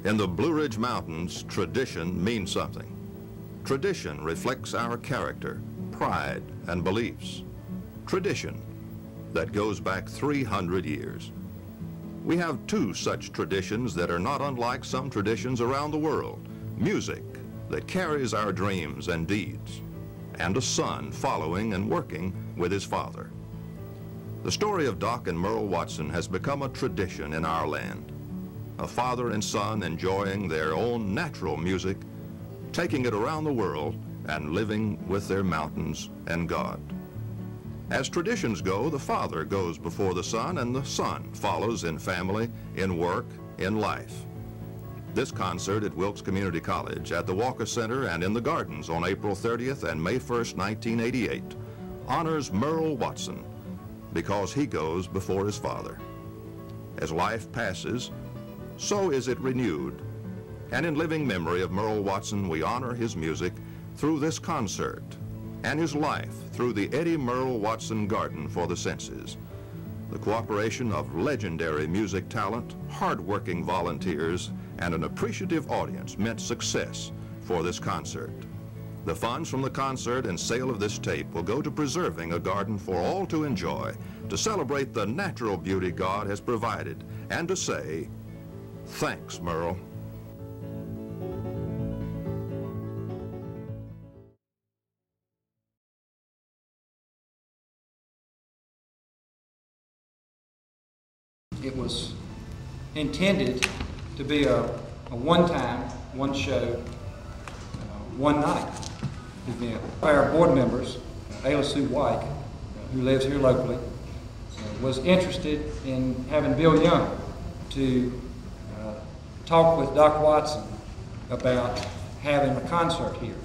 In the Blue Ridge Mountains, tradition means something. Tradition reflects our character, pride, and beliefs. Tradition that goes back 300 years. We have two such traditions that are not unlike some traditions around the world. Music that carries our dreams and deeds, and a son following and working with his father. The story of Doc and Merle Watson has become a tradition in our land. A father and son enjoying their own natural music, taking it around the world, and living with their mountains and God. As traditions go, the father goes before the son, and the son follows in family, in work, in life. This concert at Wilkes Community College, at the Walker Center, and in the Gardens on April 30th and May 1st, 1988, honors Merle Watson because he goes before his father. As life passes, so is it renewed. And in living memory of Merle Watson, we honor his music through this concert, and his life through the Eddie Merle Watson Garden for the Senses. The cooperation of legendary music talent, hard-working volunteers, and an appreciative audience meant success for this concert. The funds from the concert and sale of this tape will go to preserving a garden for all to enjoy, to celebrate the natural beauty God has provided, and to say, thanks, Merle. It was intended to be a one-time, one-show, one-night event. Our board members, Ayla Sue White, who lives here locally, was interested in having Bill Young to talk with Doc Watson about having a concert here.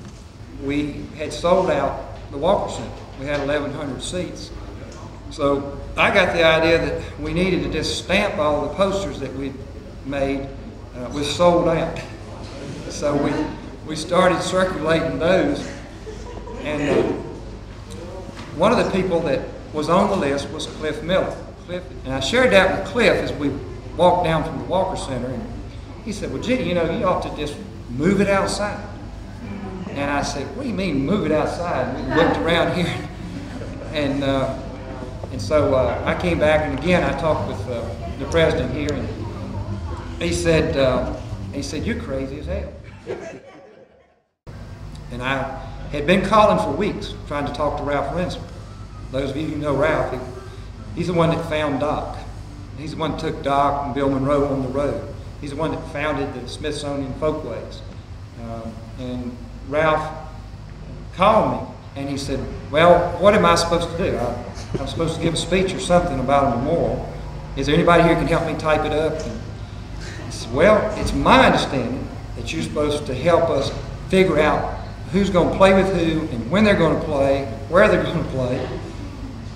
We had sold out the Walker Center. We had 1,100 seats. So I got the idea that we needed to just stamp all the posters that we made with sold out. So we started circulating those, and one of the people that was on the list was Cliff Miller. And I shared that with Cliff as we walked down from the Walker Center, and he said, well, gee, you know, you ought to just move it outside. And I said, what do you mean move it outside? And we looked around here, and so I came back, and again I talked with the president here, and he said, you're crazy as hell. And I had been calling for weeks trying to talk to Ralph Rensselaer. Those of you who know Ralph, he's the one that found Doc. He's the one that took Doc and Bill Monroe on the road. He's the one that founded the Smithsonian Folkways. And Ralph called me, and he said, well, what am I supposed to do? I'm supposed to give a speech or something about a memorial. Is there anybody here who can help me type it up? And I said, well, it's my understanding that you're supposed to help us figure out who's going to play with who and when they're going to play, where they're going to play.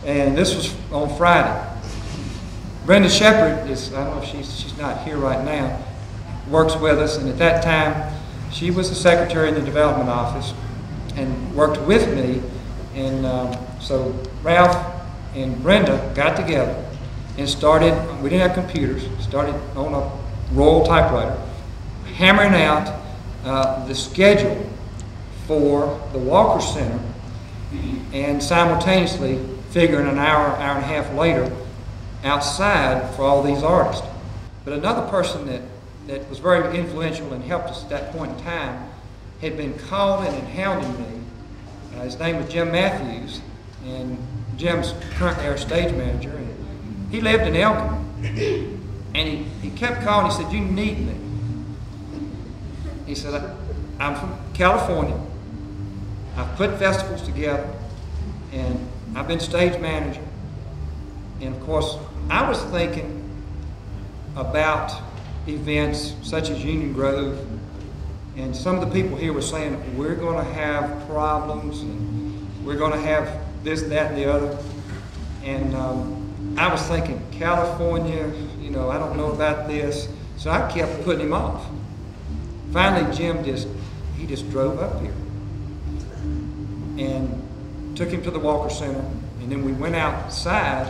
And this was on Friday. Brenda Shepard is, I don't know if she's not here right now, works with us, and at that time she was the secretary in the development office and worked with me. And so Ralph and Brenda got together and started, we didn't have computers, started on a roll typewriter, hammering out the schedule for the Walker Center, and simultaneously figuring an hour, hour and a half later outside for all these artists. But another person that was very influential and helped us at that point in time had been calling and hounding me. His name was Jim Matthews, and Jim's currently our stage manager, and he lived in Elgin. And he kept calling. He said, you need me. He said, I'm from California. I've put festivals together, and I've been stage manager. And of course, I was thinking about events such as Union Grove, and some of the people here were saying, we're going to have problems, and we're going to have this, that, and the other. And I was thinking, California, you know, I don't know about this. So I kept putting him off. Finally, Jim just drove up here and took him to the Walker Center, and then we went outside,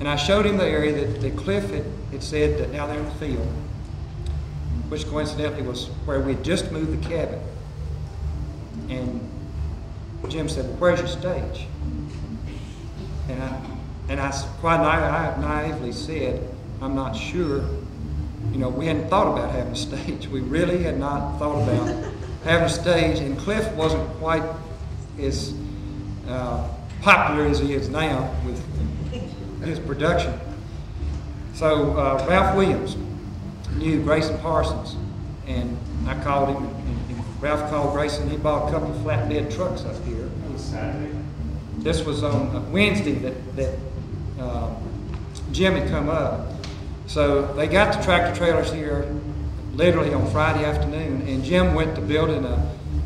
and I showed him the area that Cliff had said that down there in the field which coincidentally was where we had just moved the cabin. And Jim said, "Well, where's your stage?" And I quite naively said, "I'm not sure." You know, we hadn't thought about having a stage. We really had not thought about having a stage, and Cliff wasn't quite as popular as he is now with his production. So Ralph Williams knew Grayson Parsons, and I called him, and Ralph called Grayson. He bought a couple of flatbed trucks up here. This was on Wednesday that Jim had come up. So they got the tractor trailers here literally on Friday afternoon, and Jim went to building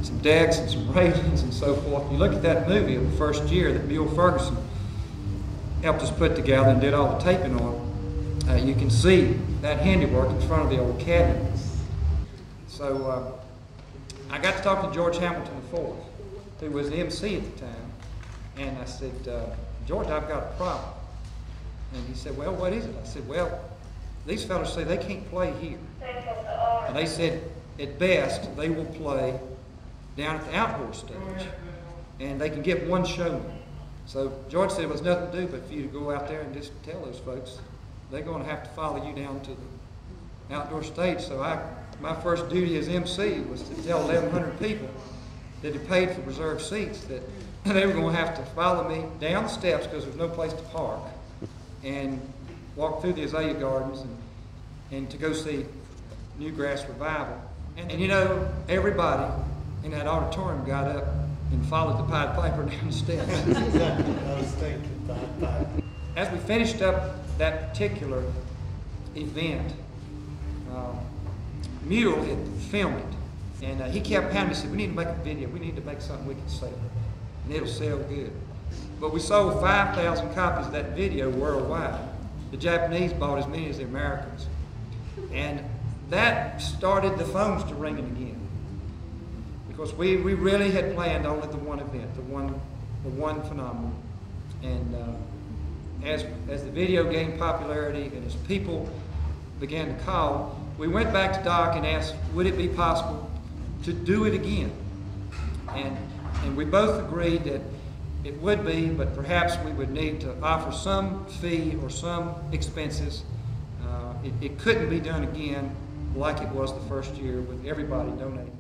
some decks and some railings and so forth. You look at that movie of the first year that Bill Ferguson helped us put together and did all the taping on. You can see that handiwork in front of the old cabin. So I got to talk to George Hamilton IV, who was the MC at the time, and I said, "George, I've got a problem." And he said, "Well, what is it?" I said, "Well, these fellas say they can't play here. And they said, at best, they will play down at the outdoor stage. And they can get one showman." So George said, "Well, there's nothing to do but for you to go out there and just tell those folks they're going to have to follow you down to the outdoor stage." So my first duty as MC was to tell 1,100 people that had paid for reserved seats that they were going to have to follow me down the steps because there's no place to park, and walk through the Azalea Gardens and to go see Newgrass Revival. And you know, everybody in that auditorium got up and followed the Pied Piper down the steps. I was thinking Pied Piper. As we finished up that particular event, Mule had filmed it, and he kept pounding me. He said, "We need to make a video. We need to make something we can sell, and it'll sell good." But we sold 5,000 copies of that video worldwide. The Japanese bought as many as the Americans. And that started the phones to ringing again. Because we really had planned only the one event, the one phenomenon. And as the video gained popularity and as people began to call, we went back to Doc and asked, would it be possible to do it again? And we both agreed that it would be, but perhaps we would need to offer some fee or some expenses. It couldn't be done again like it was the first year with everybody donating.